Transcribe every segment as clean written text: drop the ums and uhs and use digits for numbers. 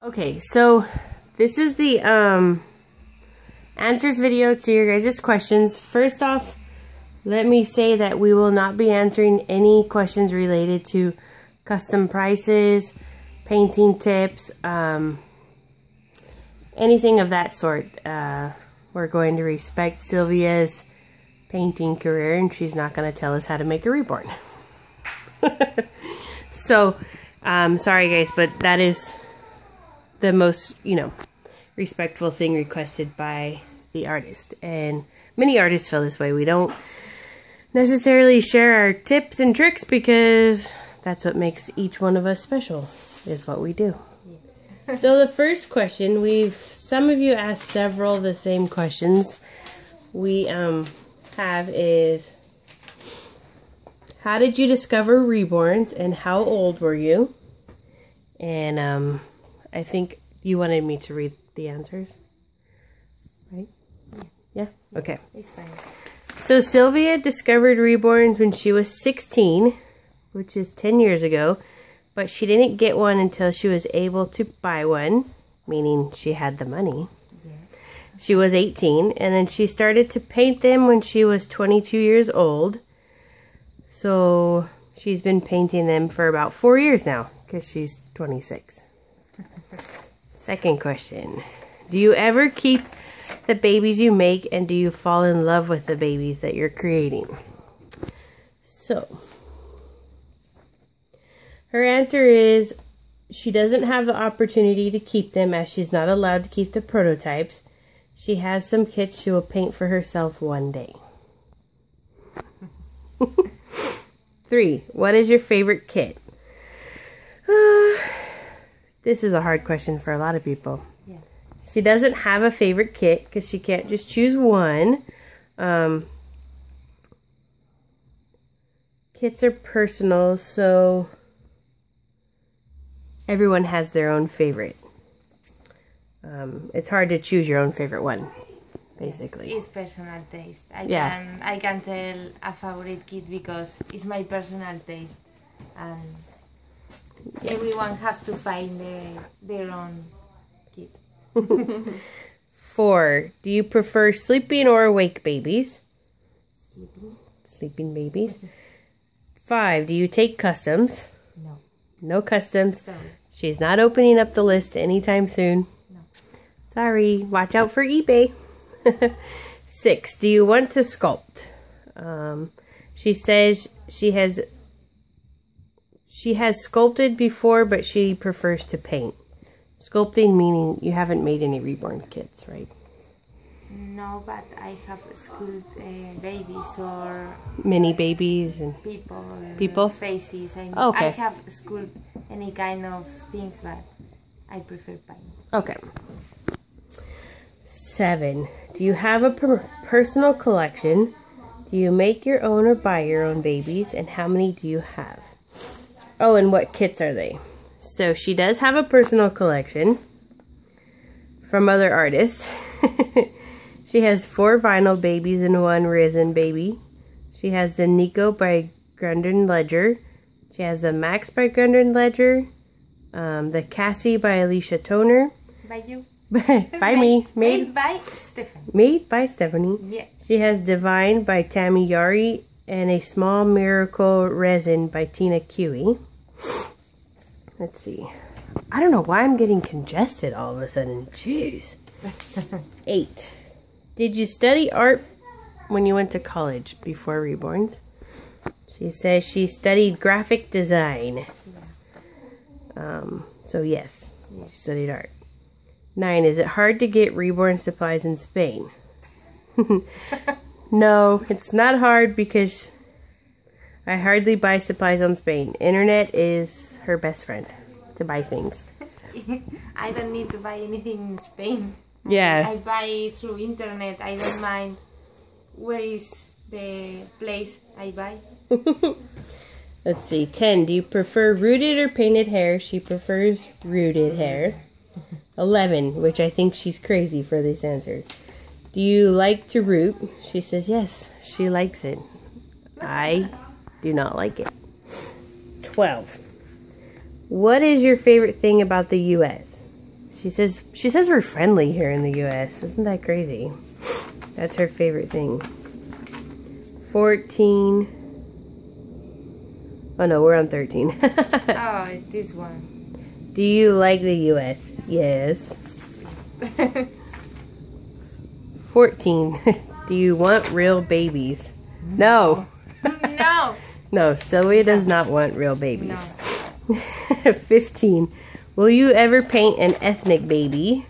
Okay, so this is the answers video to your guys' questions. First off, let me say that we will not be answering any questions related to custom prices, painting tips, anything of that sort. We're going to respect Silvia's painting career, and she's not going to tell us how to make a reborn. So, sorry guys, but that is the most, respectful thing requested by the artist. And many artists feel this way. We don't necessarily share our tips and tricks because that's what makes each one of us special, is what we do. Yeah. So the first question, some of you asked several of the same questions we have is, how did you discover reborns and how old were you? And I think you wanted me to read the answers, right? Yeah? Okay. It's fine. So Silvia discovered reborns when she was 16, which is 10 years ago, but she didn't get one until she was able to buy one, meaning she had the money. Yeah. She was 18, and then she started to paint them when she was 22 years old. So she's been painting them for about 4 years now, because she's 26. Second question. Do you ever keep the babies you make, and do you fall in love with the babies that you're creating? So, her answer is she doesn't have the opportunity to keep them as she's not allowed to keep the prototypes. She has some kits she will paint for herself one day. 3. What is your favorite kit? This is a hard question for a lot of people. Yeah. She doesn't have a favorite kit because she can't just choose one. Kits are personal, so everyone has their own favorite. It's hard to choose your own favorite one, basically. It's personal taste. I can tell a favorite kit because it's my personal taste, and everyone have to find their own kit. 4. Do you prefer sleeping or awake babies? Sleeping babies. 5. Do you take customs? No. No customs. Sorry. She's not opening up the list anytime soon. No. Sorry. Watch out for eBay. 6. Do you want to sculpt? She says she has sculpted before, but she prefers to paint. Sculpting meaning you haven't made any reborn kits, right? No, but I have sculpted babies or mini babies and people faces. Okay. I have sculpted any kind of things, but I prefer paint. Okay. 7. Do you have a personal collection? Do you make your own or buy your own babies? And how many do you have? Oh, and what kits are they? So she does have a personal collection from other artists. She has 4 vinyl babies and 1 resin baby. She has the Nico by Grundon Ledger. She has the Max by Grundon Ledger. The Cassie by Alicia Toner. By you. By me. Made by Stephanie. Made by Stephanie. Yeah. She has Divine by Tammy Yari and a Small Miracle Resin by Tina Cui. Let's see. I don't know why I'm getting congested all of a sudden. Jeez. 8. Did you study art when you went to college before reborns? She says she studied graphic design. So yes, she studied art. 9. Is it hard to get reborn supplies in Spain? No, it's not hard because I hardly buy supplies on Spain. Internet is her best friend to buy things. I don't need to buy anything in Spain. Yeah. I buy through internet. I don't mind where is the place I buy. Let's see. 10. Do you prefer rooted or painted hair? She prefers rooted hair. 11, which I think she's crazy for this answer. Do you like to root? She says yes, she likes it. I do not like it. 12. What is your favorite thing about the U.S.? She says we're friendly here in the U.S. Isn't that crazy? That's her favorite thing. 14. Oh no, we're on 13. Oh, this one. Do you like the U.S.? Yes. 14. Do you want real babies? No. No. No, Silvia does not want real babies. No. 15. Will you ever paint an ethnic baby?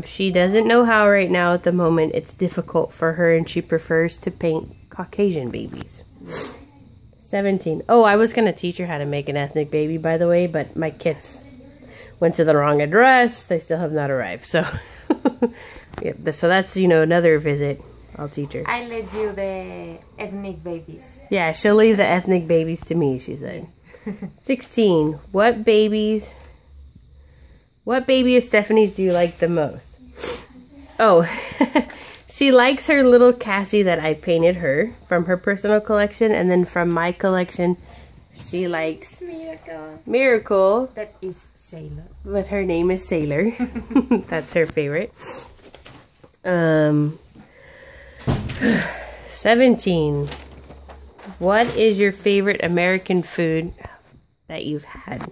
She doesn't know how right now at the moment. It's difficult for her and she prefers to paint Caucasian babies. 17. Oh, I was going to teach her how to make an ethnic baby, by the way, but my kids went to the wrong address. They still have not arrived. So, yeah, so that's, you know, another visit. I'll teach her. I let you the ethnic babies. Yeah, she'll leave the ethnic babies to me, she said. 16. What baby of Stephanie's do you like the most? Oh, she likes her little Cassie that I painted her from her personal collection. And then from my collection, she likes Miracle. That is Sailor. But her name is Sailor. That's her favorite. 17. What is your favorite American food that you've had?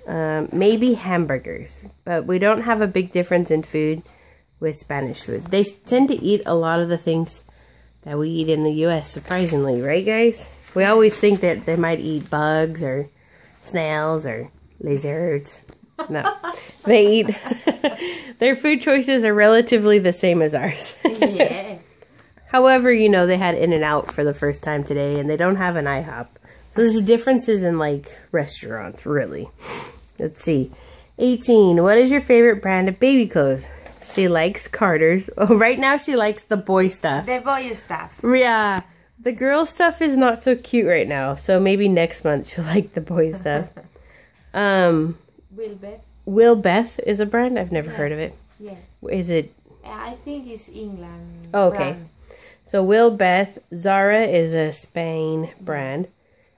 Maybe hamburgers, but we don't have a big difference in food with Spanish food. They tend to eat a lot of the things that we eat in the U.S., surprisingly, right guys? We always think that they might eat bugs or snails or lizards. No, they eat, their food choices are relatively the same as ours. Yeah. However, you know, they had In-N-Out for the first time today and they don't have an IHOP. So there's differences in like restaurants, really. Let's see. 18. What is your favorite brand of baby clothes? She likes Carter's. Oh, right now she likes the boy stuff. The boy stuff. Yeah. The girl stuff is not so cute right now. So maybe next month she'll like the boy stuff. Wilbeth is a brand? I've never heard of it. Yeah. Is it? I think it's England. Oh, okay. Brand. So Wilbeth. Zara is a Spain brand.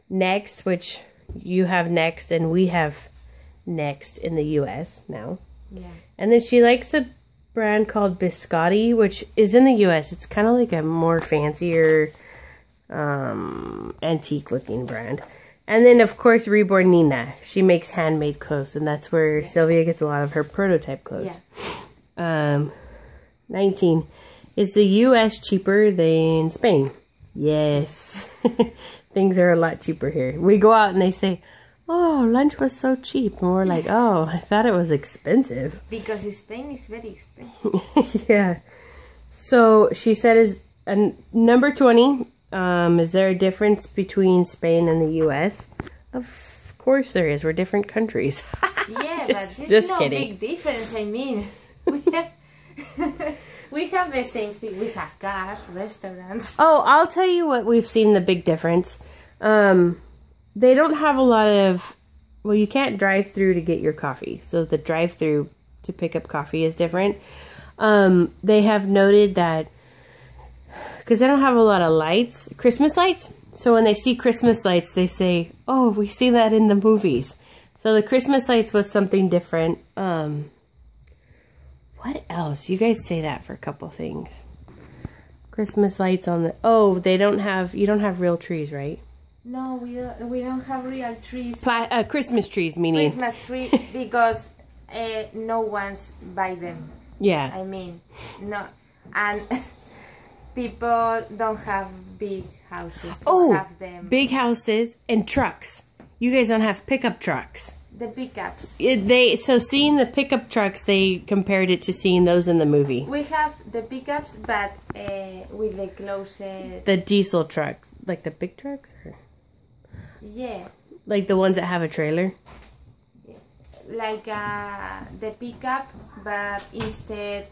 Next, which you have Next and we have Next in the U.S. now. Yeah. And then she likes a brand called Biscotti, which is in the U.S. It's kind of like a more fancier, antique looking brand. And then, of course, Reborn Nina. She makes handmade clothes, and that's where Silvia gets a lot of her prototype clothes. Yeah. 19. Is the U.S. cheaper than Spain? Yes. Things are a lot cheaper here. We go out and they say, oh, lunch was so cheap. And we're like, oh, I thought it was expensive. Because Spain is very expensive. Yeah. So she said, is number 20, is there a difference between Spain and the U.S.? Of course there is. We're different countries. Yeah, but there's no kidding. big difference. I mean, we have the same thing. We have cars, restaurants. Oh, I'll tell you what we've seen the big difference. They don't have a lot of... Well, you can't drive through to get your coffee. So the drive through to pick up coffee is different. They have noted that... Because they don't have a lot of lights. Christmas lights. So when they see Christmas lights, they say, oh, we see that in the movies. So the Christmas lights was something different. What else? You guys say that for a couple things. Christmas lights on the... Oh, they don't have... You don't have real trees, right? No, we don't have real trees. Christmas trees, meaning... Christmas tree, because no one's buy them. Yeah. I mean, no. And people don't have big houses. Oh, have them. Big houses and trucks. You guys don't have pickup trucks. The pickups. So seeing the pickup trucks, they compared it to seeing those in the movie. We have the pickups, but with the closet. The diesel trucks, like the big trucks? Or? Yeah. Like the ones that have a trailer? Like the pickup, but instead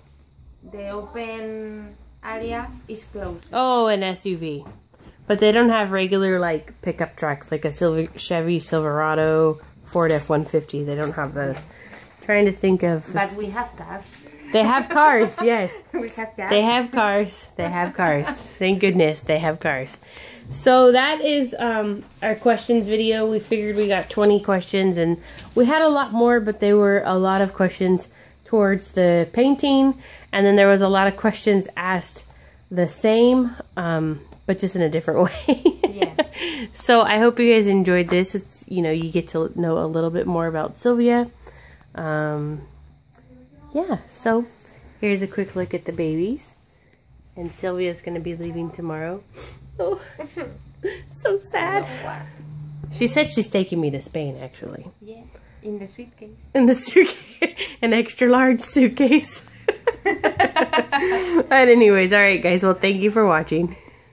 the open area is closed. Oh, an SUV. But they don't have regular like pickup trucks, like a Chevy Silverado, Ford F-150. They don't have those. Trying to think of... But we have cars. They have cars, yes. We have cars. They have cars. They have cars. Thank goodness they have cars. So that is our questions video. We figured we got 20 questions, and we had a lot more, but they were a lot of questions towards the painting, and then there was a lot of questions asked the same, but just in a different way. Yeah. So I hope you guys enjoyed this. It's, you know, you get to know a little bit more about Silvia. Yeah, so here's a quick look at the babies. And Silvia's going to be leaving tomorrow. Oh, so sad. She said she's taking me to Spain, actually. Yeah, in the suitcase. In the suitcase. An extra large suitcase. But anyways, alright guys, well thank you for watching.